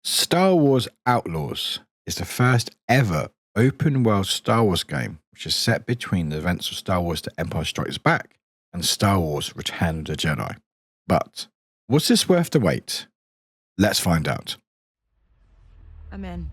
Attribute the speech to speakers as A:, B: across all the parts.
A: Star Wars Outlaws is the first ever open world Star Wars game which is set between the events of Star Wars The Empire Strikes Back and Star Wars Return of the Jedi. But was this worth the wait? Let's find out.
B: I'm in.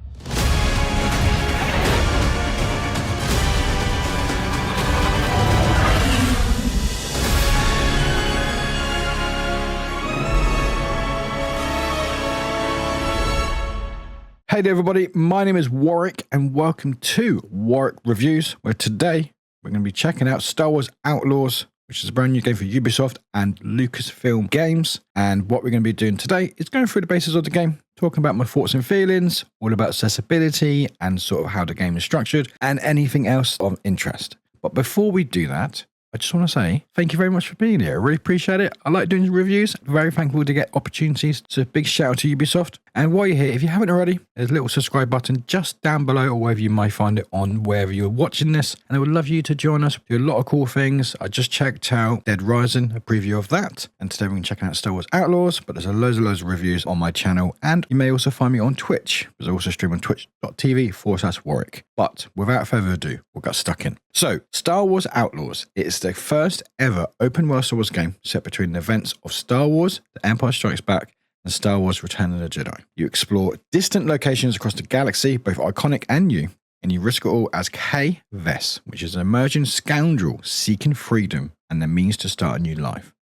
A: Hey there everybody, my name is Warwick and welcome to Warwick Reviews, where today we're going to be checking out Star Wars Outlaws, which is a brand new game for Ubisoft and Lucasfilm Games. And what we're going to be doing today is going through the basis of the game, talking about my thoughts and feelings, all about accessibility and sort of how the game is structured and anything else of interest. But before we do that, I just want to say thank you very much for being here. I really appreciate it. I like doing reviews. Very thankful to get opportunities. So big shout out to Ubisoft. And while you're here, if you haven't already, there's a little subscribe button just down below or wherever you might find it on wherever you're watching this. And I would love you to join us. We do a lot of cool things. I just checked out Dead Rising, a preview of that. And today we're going to check out Star Wars Outlaws. But there's loads of reviews on my channel. And you may also find me on Twitch, because I also stream on twitch.tv/Warwick. But without further ado, we'll get stuck in. So, Star Wars Outlaws. It is the first ever open world Star Wars game set between the events of Star Wars The Empire Strikes Back and Star Wars Return of the Jedi. You explore distant locations across the galaxy, both iconic and new, and you risk it all as Kay Vess, which is an emerging scoundrel seeking freedom and the means to start a new life,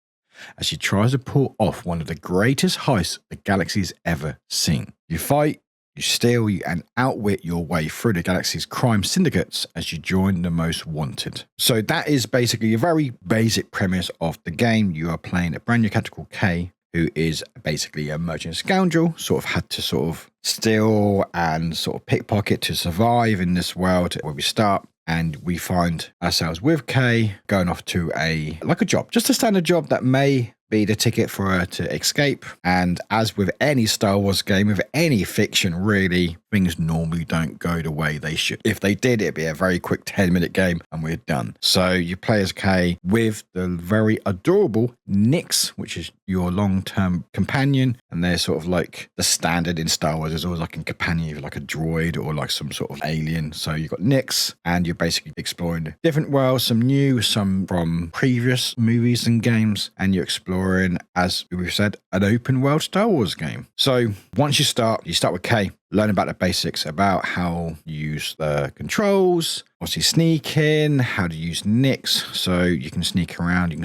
A: as she tries to pull off one of the greatest heists the galaxy's ever seen. You fight, you steal, and outwit your way through the galaxy's crime syndicates as you join the most wanted. So that is basically a very basic premise of the game. You are playing a brand new character called Kay, who is basically a merchant scoundrel, sort of had to sort of steal and sort of pickpocket to survive in this world where we start. And we find ourselves with Kay going off to a job, just a standard job that may be the ticket for her to escape. And as with any Star Wars game, with any fiction really, things normally don't go the way they should. If they did, it'd be a very quick 10-minute game and we're done. So you play as Kay with the very adorable Nix, which is your long-term companion. And they're sort of like the standard in Star Wars. There's always like a companion, like a droid or like some sort of alien. So you've got Nix and you're basically exploring different worlds, some new, some from previous movies and games. And you're exploring, as we've said, an open world Star Wars game. So once you start with Kay, learn about the basics, about how you use the controls, obviously sneak in, how to use Nix. So you can sneak around, you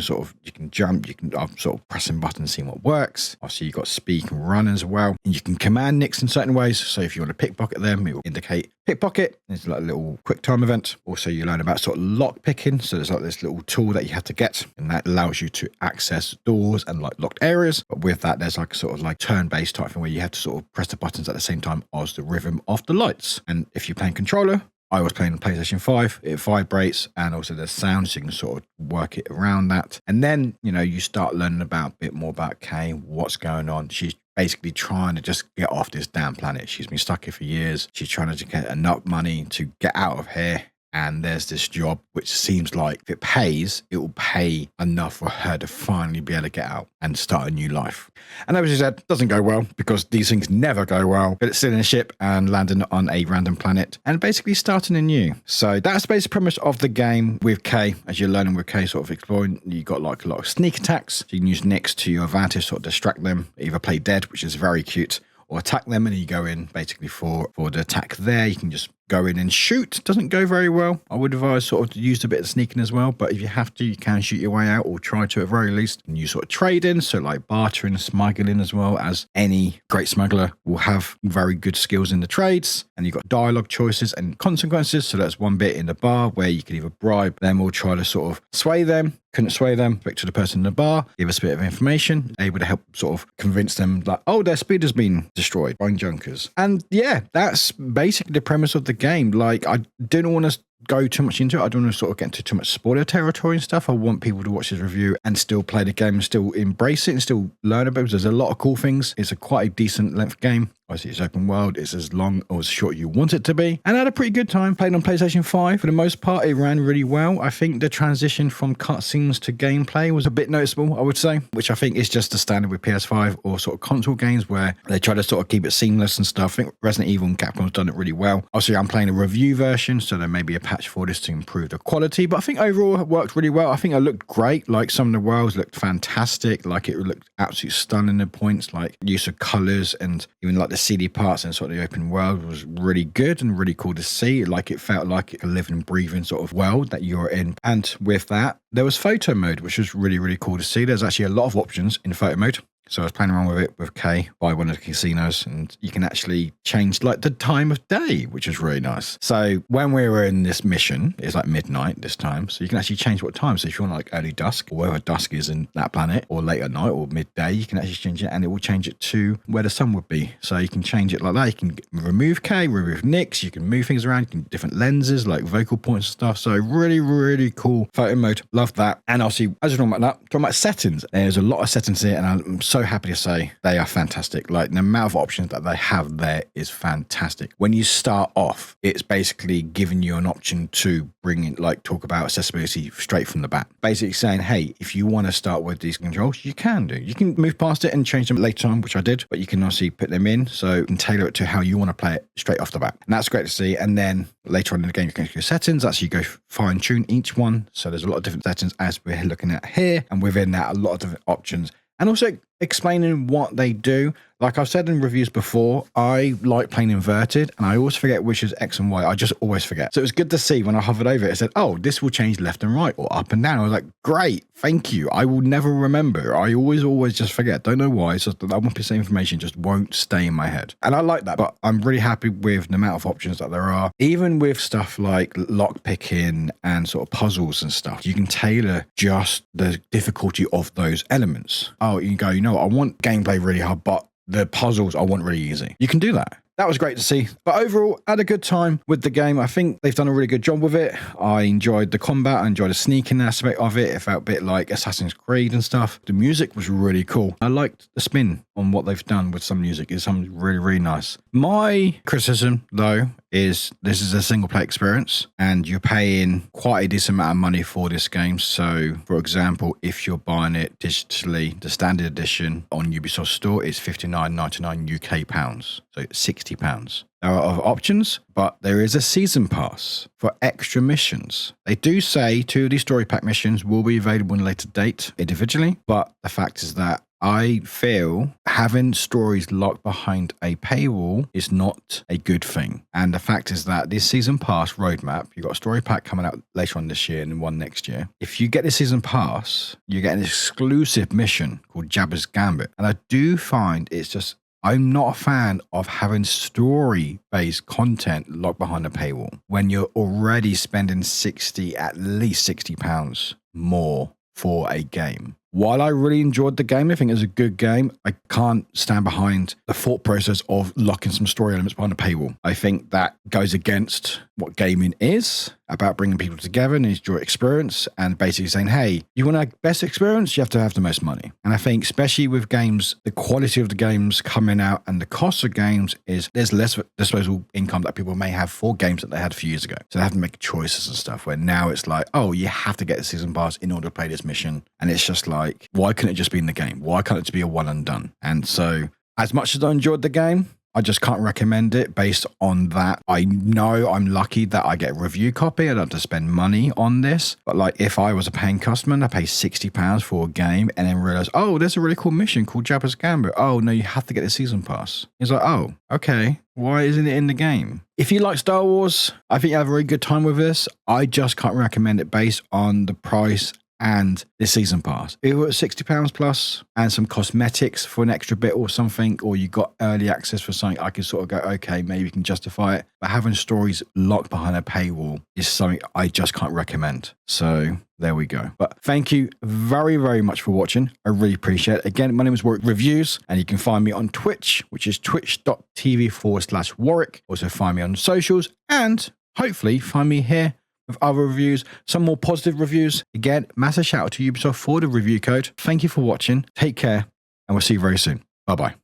A: can jump, I'm sort of pressing buttons, seeing what works. Obviously you've got speed and run as well. And you can command Nix in certain ways. So if you want to pickpocket them, it will indicate pickpocket. It's like a little quick time event. Also, you learn about sort of lock picking. So there's like this little tool that you have to get, and that allows you to access doors and like locked areas. But with that, there's like sort of like turn-based type thing where you have to sort of press the buttons at the same time as the rhythm of the lights. And if you're playing controller, I was playing on PlayStation 5, it vibrates, and also there's sound, so you can sort of work it around that. And then, you start learning about a bit more about Kay, what's going on. She's basically trying to just get off this damn planet. She's been stuck here for years. She's trying to get enough money to get out of here. And there's this job which seems like if it pays, it will pay enough for her to finally be able to get out and start a new life. And as you said, doesn't go well because these things never go well. But it's still in a ship and landing on a random planet and basically starting anew. So that's the basic premise of the game with Kay. As you're learning with Kay, sort of exploring, you got like a lot of sneak attacks. So you can use Nix to your advantage, sort of distract them. Either play dead, which is very cute, or attack them, and you go in basically for the attack there. You can just go in and shoot. Doesn't go very well. I would advise sort of use a bit of sneaking as well, but if you have to, you can shoot your way out, or try to at very least. And you sort of trade in, so like bartering, smuggling, as well, as any great smuggler will have very good skills in the trades. And you've got dialogue choices and consequences. So that's one bit in the bar where you can either bribe them or try to sort of sway them. Couldn't sway them, speak to the person in the bar, give us a bit of information, able to help sort of convince them like, oh, their speeder's been destroyed by junkers. And yeah, that's basically the premise of the game. Like, I didn't want to go too much into it. I don't want to sort of get into too much spoiler territory and stuff. I want people to watch this review and still play the game and still embrace it and still learn about it. There's a lot of cool things. It's quite a decent length game. Obviously, it's open world. It's as long or as short you want it to be. And I had a pretty good time playing on PlayStation 5. For the most part, it ran really well. I think the transition from cutscenes to gameplay was a bit noticeable, I would say, which I think is just the standard with PS5 or sort of console games where they try to sort of keep it seamless and stuff. I think Resident Evil and Capcom's done it really well. Obviously, I'm playing a review version, so there may be a patch for this to improve the quality, but I think overall it worked really well. I think it looked great. Like, some of the worlds looked fantastic. Like, it looked absolutely stunning at points, like use of colors and even like the CD parts and sort of the open world was really good and really cool to see. Like, it felt like a living, breathing sort of world that you're in. And with that, there was photo mode, which was really, really cool to see. There's actually a lot of options in photo mode. So I was playing around with it with Kay by one of the casinos, and you can actually change like the time of day, which is really nice. So when we were in this mission, it's like midnight this time. So you can actually change what time. So if you want like early dusk or wherever dusk is in that planet, or late at night or midday, you can actually change it and it will change it to where the sun would be. So you can change it like that. You can remove Kay, remove Nix, you can move things around, you can do different lenses like vocal points and stuff. So really, really cool photo mode. Love that. And obviously, as you're talking about that, talking about settings, there's a lot of settings here and I'm so happy to say they are fantastic. Like, the amount of options that they have there is fantastic. When you start off, it's basically giving you an option to bring in, like, talk about accessibility straight from the bat. Basically saying, hey, if you want to start with these controls, you can do. You can move past it and change them later on, which I did, but you can obviously put them in so you can tailor it to how you want to play it straight off the bat. And that's great to see. And then later on in the game, you can go to your settings, actually go fine tune each one. So there's a lot of different settings as we're looking at here. And within that, a lot of different options. And also explaining what they do. Like I've said in reviews before, I like playing inverted and I always forget which is X and Y. I just always forget. So it was good to see when I hovered over it, it said, oh, this will change left and right or up and down. I was like, great, thank you. I will never remember. I always just forget. Don't know why. It's just that 1% information just won't stay in my head. And I like that, but I'm really happy with the amount of options that there are. Even with stuff like lock picking and sort of puzzles and stuff, you can tailor just the difficulty of those elements. Oh, you can go, you know what, I want gameplay really hard, but the puzzles I want really easy. You can do that. That was great to see. But overall, I had a good time with the game. I think they've done a really good job with it. I enjoyed the combat. I enjoyed the sneaking aspect of it. It felt a bit like Assassin's Creed and stuff. The music was really cool. I liked the spin on what they've done with some music. It's something really, really nice. My criticism, though, is this is a single player experience and you're paying quite a decent amount of money for this game. So, for example, if you're buying it digitally, the standard edition on Ubisoft Store is £59.99 UK pounds. So £60. There are other options, but there is a season pass for extra missions. They do say 2 of these story pack missions will be available in a later date individually, but the fact is that I feel having stories locked behind a paywall is not a good thing. And the fact is that this season pass roadmap, you've got a story pack coming out later on this year and one next year. If you get the season pass, you get an exclusive mission called Jabba's Gambit. And I do find it's just, I'm not a fan of having story-based content locked behind a paywall when you're already spending at least £60 more for a game. While I really enjoyed the game, I think it was a good game, I can't stand behind the thought process of locking some story elements behind a paywall. I think that goes against what gaming is, about bringing people together and enjoy experience and basically saying, hey, you want a best experience, you have to have the most money. And I think especially with games, the quality of the games coming out and the cost of games is there's less disposable income that people may have for games that they had a few years ago. So they have to make choices and stuff where now it's like, oh, you have to get a season pass in order to play this mission. And it's just like, why couldn't it just be in the game? Why can't it just be a one and done? And so as much as I enjoyed the game, I just can't recommend it based on that. I know I'm lucky that I get a review copy. I don't have to spend money on this. But like if I was a paying customer and I pay £60 for a game and then realize, oh, there's a really cool mission called Jabba's Gambit. Oh, no, you have to get the season pass. It's like, oh, okay. Why isn't it in the game? If you like Star Wars, I think you have a very good time with this. I just can't recommend it based on the price and the season pass. If it was £60 plus and some cosmetics for an extra bit or something, or you got early access for something, I could sort of go, okay, maybe you can justify it. But having stories locked behind a paywall is something I just can't recommend. So there we go. But thank you very, very much for watching. I really appreciate it. Again, my name is Warwick Reviews, and you can find me on Twitch, which is twitch.tv/Warwick. Also find me on socials, and hopefully find me here with other reviews, some more positive reviews. Again, massive shout out to Ubisoft for the review code. Thank you for watching. Take care, and we'll see you very soon. Bye bye.